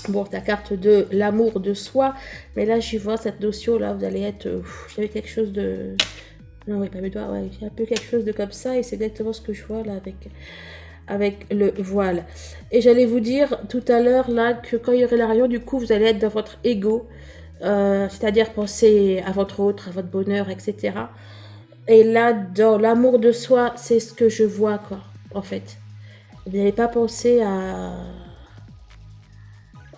Bon, ta carte de l'amour de soi, mais là je vois cette notion là, vous allez être... J'avais quelque chose de... Non, oui, pas mes doigts, ouais, j'ai un peu quelque chose de comme ça et c'est exactement ce que je vois là avec le voile. Et j'allais vous dire tout à l'heure là que quand il y aurait la réunion, du coup, vous allez être dans votre ego, c'est-à-dire penser à votre autre, à votre bonheur, etc. Et là, dans l'amour de soi, c'est ce que je vois, quoi, en fait. Vous n'allez pas penser à...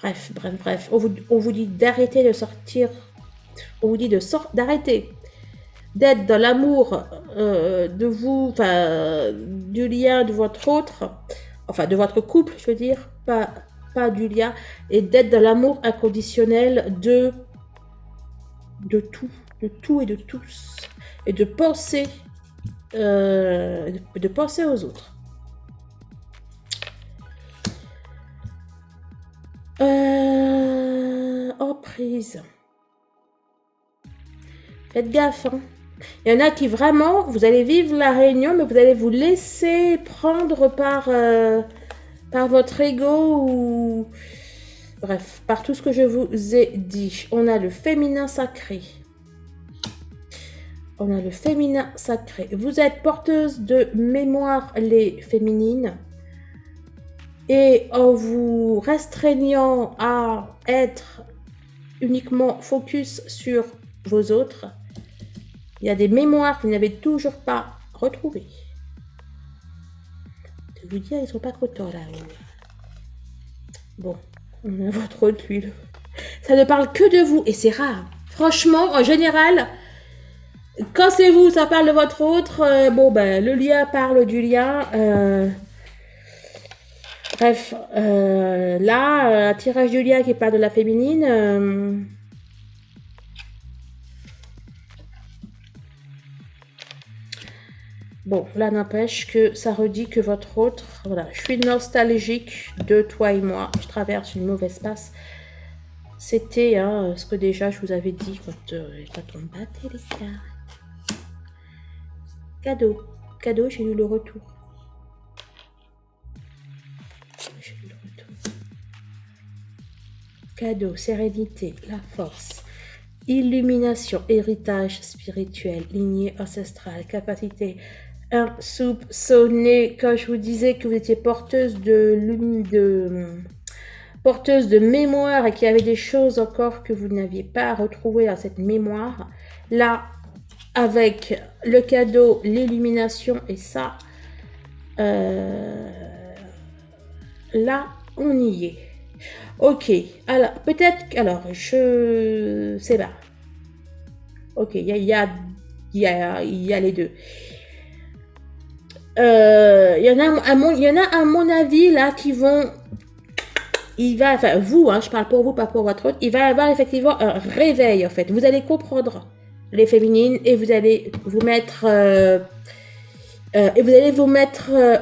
Bref. On vous dit d'arrêter de sortir. On vous dit d'arrêter d'être dans l'amour de vous, enfin, du lien de votre autre, enfin, de votre couple, je veux dire, pas du lien, et d'être dans l'amour inconditionnel de tout et de tous, et de penser aux autres. Emprise. Faites gaffe, hein. Il y en a qui vraiment, vous allez vivre la réunion, mais vous allez vous laisser prendre par votre ego ou... Bref, par tout ce que je vous ai dit. On a le féminin sacré. Vous êtes porteuse de mémoire, les féminines. Et en vous restreignant à être uniquement focus sur vos autres, il y a des mémoires que vous n'avez toujours pas retrouvées. Je vous dire, ils sont pas contents là. Bon, on a votre autre huile. Ça ne parle que de vous et c'est rare. Franchement, en général, quand c'est vous, ça parle de votre autre. Bon, ben, le lien parle du lien. Bref, là, un tirage du lien qui parle de la féminine. Bon, là n'empêche que ça redit que votre autre... Voilà, je suis nostalgique de toi et moi. Je traverse une mauvaise passe. C'était ce que déjà je vous avais dit quand on battait les cartes. Cadeau, j'ai eu le retour. Cadeau, sérénité, la force, illumination, héritage spirituel, lignée ancestrale, capacité insoupçonnée. Quand je vous disais que vous étiez porteuse de mémoire et qu'il y avait des choses encore que vous n'aviez pas retrouvées dans cette mémoire, là, avec le cadeau, l'illumination et ça, là, on y est. Ok, alors peut-être, je sais pas. Ok, il y a les deux. Il y en a à mon avis là qui vont, enfin vous, je parle pour vous, pas pour votre autre. Il va y avoir effectivement un réveil en fait. Vous allez comprendre les féminines et vous allez vous mettre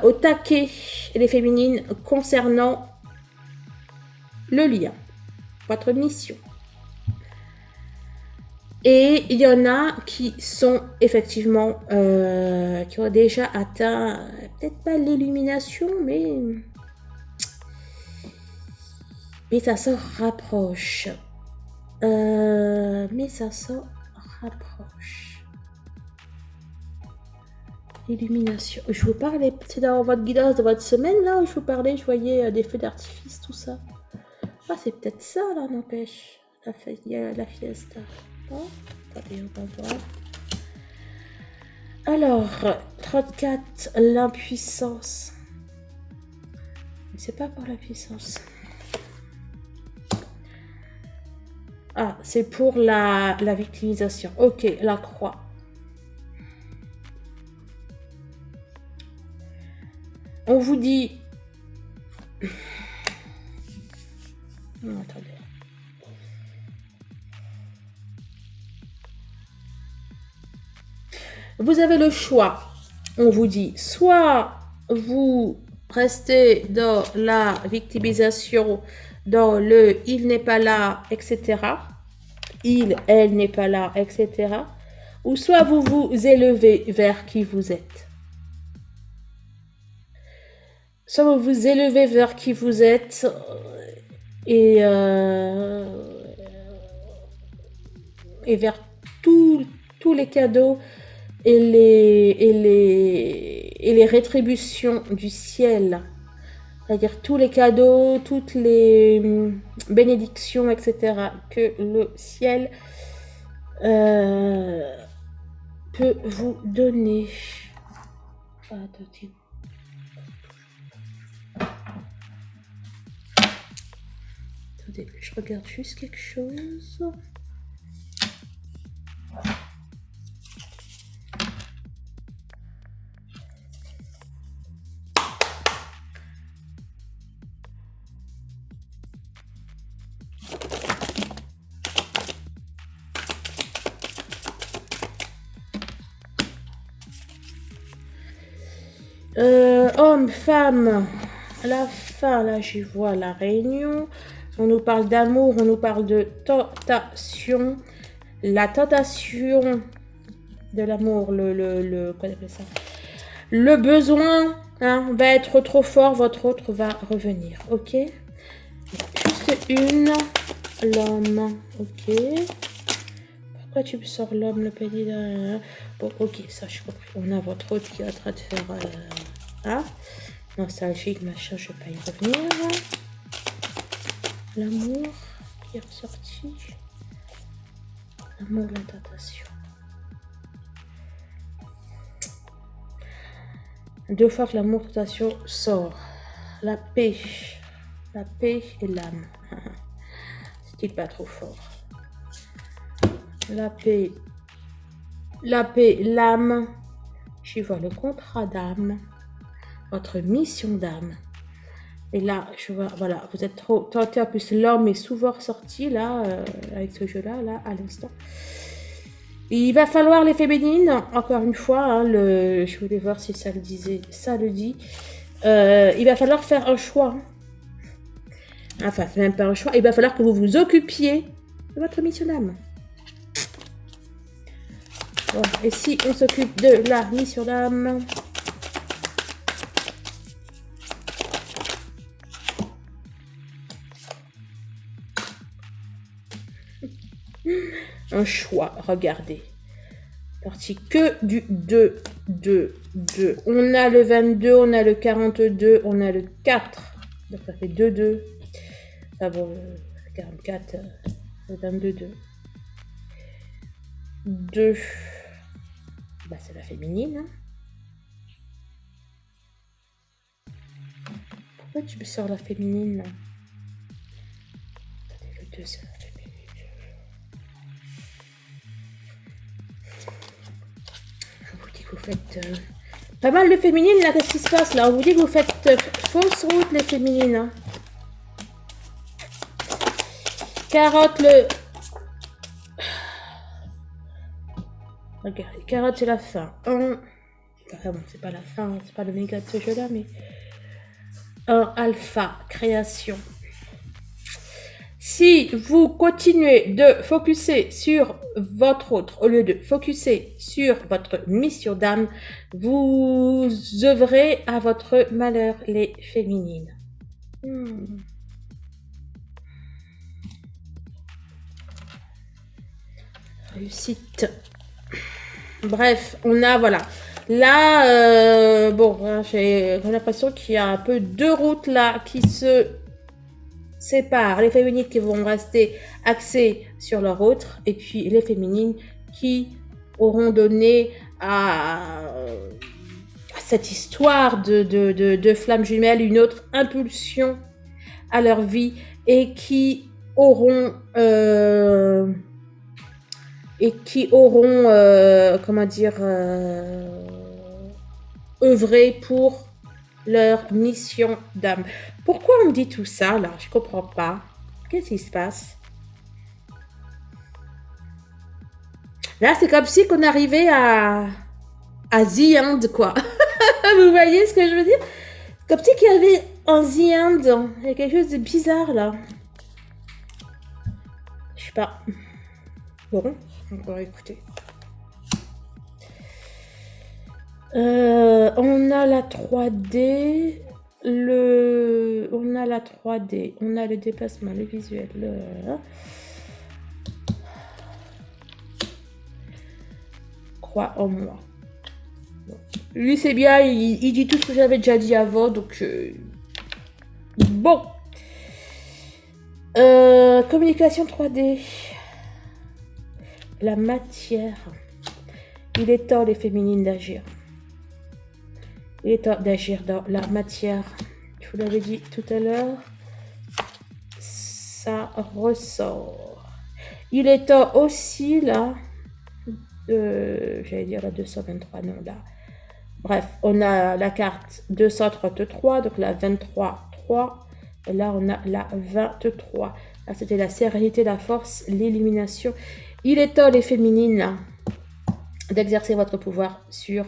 au taquet les féminines concernant le lien, votre mission. Et il y en a qui sont effectivement, qui ont déjà atteint, peut-être pas l'illumination, mais ça se rapproche. Mais ça s'en rapproche. Illumination. Je vous parlais, c'est dans votre guidance de votre semaine là où je vous parlais, je voyais des feux d'artifice, tout ça. Ah, c'est peut-être ça là, n'empêche. La fiesta. Oh, attendez, on va voir. Alors, 34, l'impuissance. C'est pas pour la puissance. Ah, c'est pour la victimisation. Ok, la croix. On vous dit... Non, attendez. Vous avez le choix. On vous dit, soit vous restez dans la victimisation, dans le « il n'est pas là », etc. Il, elle n'est pas là, etc. Ou soit vous vous élevez vers qui vous êtes. Soit vous vous élevez vers qui vous êtes et vers tous les cadeaux et les rétributions du ciel. C'est-à-dire tous les cadeaux, toutes les bénédictions, etc. que le ciel peut vous donner. Attendez. Attendez, je regarde juste quelque chose. Homme, femme, la fin, là j'y vois la réunion. On nous parle d'amour, on nous parle de tentation. La tentation de l'amour, quoi on appelle ça? Le besoin va être trop fort, votre autre va revenir, ok? Juste une, l'homme, ok? Pourquoi tu me sors l'homme, le pays là? Bon, ok, ça je compris. On a votre autre qui est en train de faire nostalgique, machin, je vais pas y revenir. L'amour qui est ressorti. L'amour, la tentation. 2 fois que l'amour, la tentation sort. La paix et l'âme. C'est-il pas trop fort? La paix, l'âme. J'y vois le contrat d'âme. Votre mission d'âme. Et là, je vois, voilà, vous êtes trop tenté. En plus, l'homme est souvent ressorti, là, avec ce jeu-là, là, à l'instant. Il va falloir les féminines, encore une fois, je voulais voir si ça le disait, ça le dit. Il va falloir faire un choix. Enfin, même pas un choix. Il va falloir que vous vous occupiez de votre mission d'âme. Voilà. Et si on s'occupe de la mission d'âme... Un choix, regardez. Parti que du 2, 2, 2. On a le 22, on a le 42, on a le 4. Donc ça fait 2, 2. Ah bon, 44, le 22, 2. 2. Bah, c'est la féminine. Hein. Pourquoi tu me sors la féminine là? Attendez, le 2, c'est la féminine. On vous dit que vous faites... Pas mal de féminines là, qu'est-ce qui se passe là? On vous dit que vous faites fausse route les féminines. Hein. Carotte, le... Regardez, carotte, c'est la fin. Enfin bon, c'est pas la fin, c'est pas le méga de ce jeu-là, mais... 1 alpha, création. Si vous continuez de focuser sur votre autre, au lieu de focuser sur votre mission d'âme, vous œuvrez à votre malheur, les féminines. réussite. Bref, on a, voilà. Là, bon, j'ai l'impression qu'il y a un peu deux routes là qui se séparent. Les féminines qui vont rester axées sur leur autre, et puis les féminines qui auront donné à cette histoire de flammes jumelles une autre impulsion à leur vie, et qui auront comment dire, œuvré pour leur mission d'âme. Pourquoi on me dit tout ça là? Je comprends pas. Qu'est-ce qui se passe? Là, c'est comme si qu'on arrivait à The End, quoi. Vous voyez ce que je veux dire? Comme si qu'il y avait un The End. Il y a quelque chose de bizarre là. Je sais pas. Bon, on va écouter. On a la 3D, on a la 3D, on a le déplacement, le visuel. Crois en moi. Bon. Lui, c'est bien, il dit tout ce que j'avais déjà dit avant, donc bon. Communication 3D. La matière. Il est temps, les féminines, d'agir. Il est temps d'agir dans la matière. Je vous l'avais dit tout à l'heure. Ça ressort. Il est temps aussi, là, j'allais dire la 223, non, là. Bref, on a la carte 233, donc la 23, 3. Et là, on a la 23. Là, c'était la sérénité, la force, l'élimination. Il est temps, les féminines, là, d'exercer votre pouvoir sur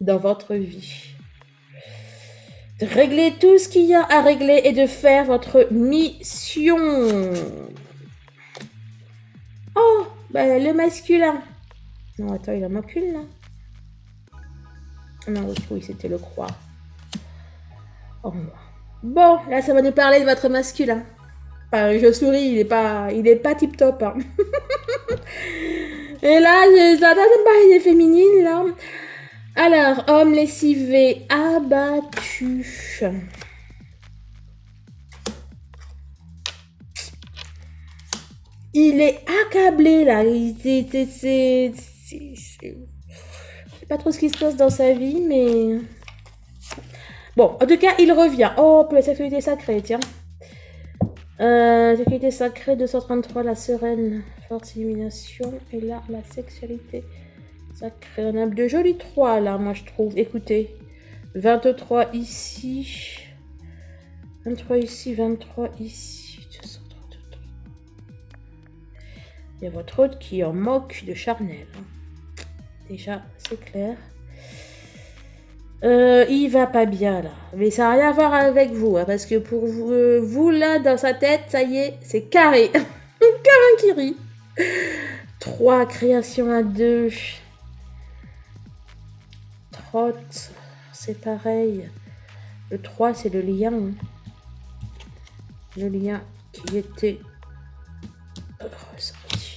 dans votre vie. De régler tout ce qu'il y a à régler et de faire votre mission. Oh, ben, le masculin. Non, attends, il en manque une, là. Non, oui, c'était le croix. Oh, bon, là, ça va nous parler de votre masculin. Enfin, je souris, il est pas tip top. Hein. Et là, ça donne pas les féminines, là. Alors, homme lessivé, abattu. Il est accablé, là. C'est pas trop ce qui se passe dans sa vie, mais... Bon, en tout cas, il revient. Oh, pour la sexualité sacrée, tiens. Sexualité sacrée, 233, la sereine, force, illumination. Et là, la sexualité sacrée. On a de jolis 3, là, moi, je trouve. Écoutez, 23 ici. 23 ici, 23 ici. 233. Il y a votre autre qui en moque de charnel. Déjà, c'est clair. Il va pas bien là, mais ça n'a rien à voir avec vous, hein, parce que pour vous là dans sa tête, ça y est, c'est carré, Karin qui rit. 3, création à 2, trotte, c'est pareil. Le 3, c'est le lien, hein. Le lien qui était ressenti.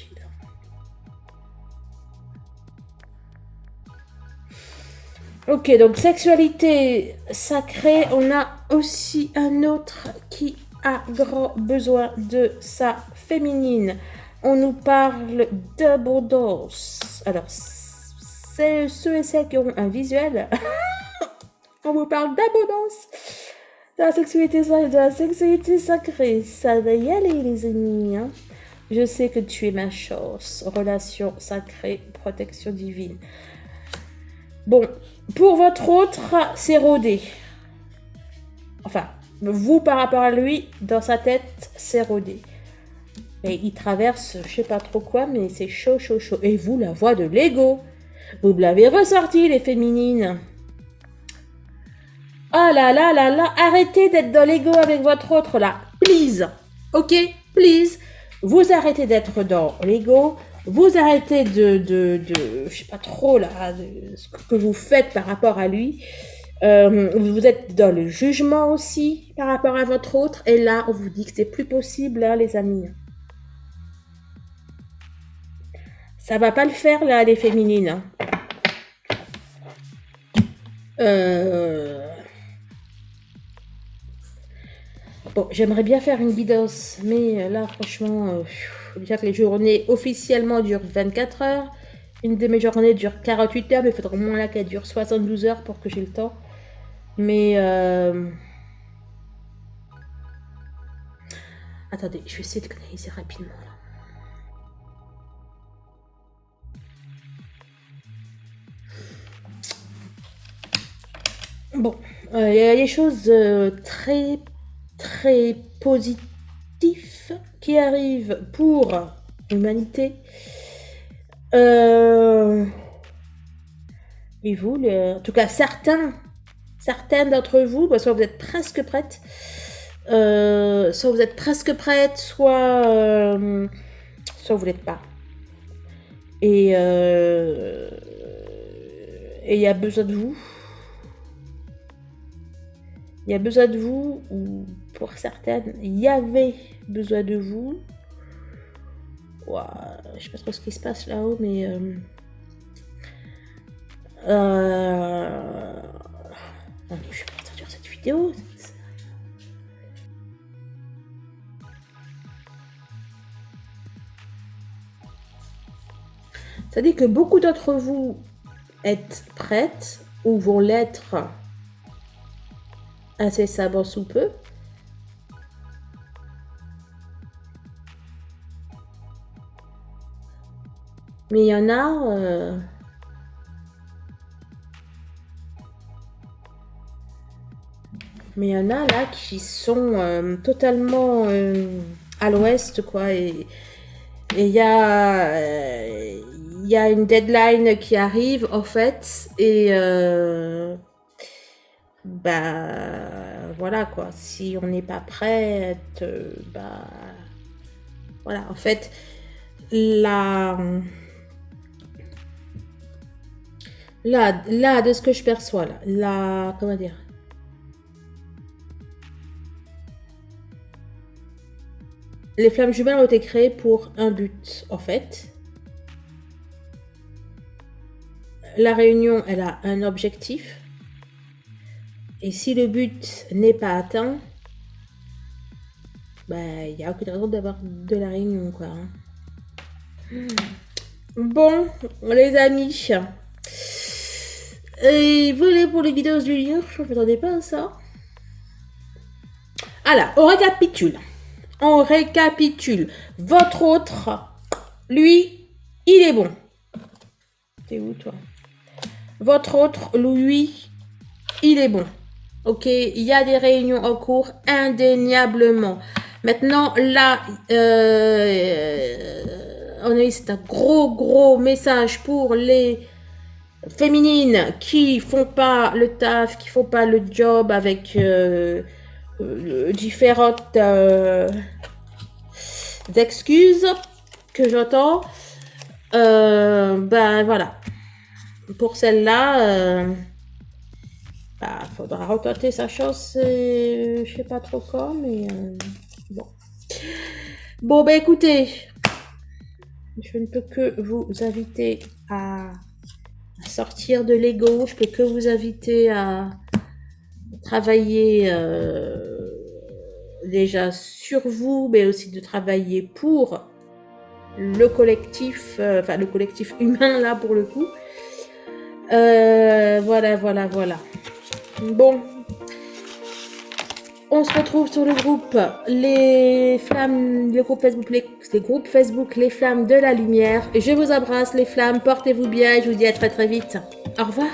Ok, donc sexualité sacrée, on a aussi un autre qui a grand besoin de sa féminine. On nous parle d'abondance. Alors, c'est ceux et celles qui auront un visuel. On vous parle d'abondance. De la sexualité sacrée. Ça va y aller, les amis. Hein. Je sais que tu es ma chance. Relation sacrée, protection divine. Bon, pour votre autre, c'est rodé. Enfin, vous par rapport à lui, dans sa tête, c'est rodé. Et il traverse, je sais pas trop quoi, mais c'est chaud, chaud, chaud. Et vous, la voix de l'ego. Vous l'avez ressorti, les féminines. Oh là là là là, arrêtez d'être dans l'ego avec votre autre là. Please. Ok, please. Vous arrêtez d'être dans l'ego. Vous arrêtez de je sais pas trop là, de ce que vous faites par rapport à lui. Vous êtes dans le jugement aussi par rapport à votre autre. Et là, on vous dit que c'est plus possible, hein, les amis. Ça va pas le faire, là, les féminines. Hein. Bon, j'aimerais bien faire une bidos, mais là, franchement, faut dire que les journées officiellement durent 24 heures. Une de mes journées dure 48 heures, mais il faudrait au moins là qu'elle dure 72 heures pour que j'ai le temps. Mais attendez, je vais essayer de canaliser rapidement. Là. Bon, il y a des choses très positives qui arrivent pour l'humanité. Et vous, en tout cas certaines d'entre vous, soit vous êtes presque prêtes, soit vous êtes presque prête, soit vous l'êtes pas. Et il y a besoin de vous. Il y a besoin de vous, ou pour certaines, il y avait besoin de vous. Ouah, je sais pas trop ce qui se passe là-haut, mais non, je vais pas sortir cette vidéo. Ça dit que beaucoup d'entre vous êtes prêtes ou vont l'être incessamment sous peu. Mais il y en a là qui sont totalement à l'ouest, quoi. Et il y a une deadline qui arrive, en fait. Et voilà, quoi. Si on n'est pas prête, voilà. En fait, là, de ce que je perçois, comment dire, les flammes jumelles ont été créées pour un but, en fait. La réunion, elle a un objectif. Et si le but n'est pas atteint, il n'y a aucune raison d'avoir de la réunion, quoi. Bon, les amis. Et voilà pour les vidéos du livre. Je ne m'attendais pas à ça. Alors, on récapitule. Votre autre, lui, il est bon. T'es où, toi? Votre autre, lui, il est bon. Ok, il y a des réunions en cours, indéniablement. Maintenant, là, c'est un gros message pour les féminines qui font pas le taf, qui font pas le job avec différentes excuses que j'entends. Voilà. Pour celle-là, faudra retenter sa chance. Je sais pas trop quand, mais bon. Bon, écoutez, je ne peux que vous inviter à sortir de l'ego. Je peux que vous inviter à travailler déjà sur vous, mais aussi de travailler pour le collectif, le collectif humain là pour le coup. Voilà. Bon, on se retrouve sur le groupe les groupes Facebook Les Flammes de la Lumière. Je vous embrasse les flammes, portez-vous bien et je vous dis à très vite. Au revoir.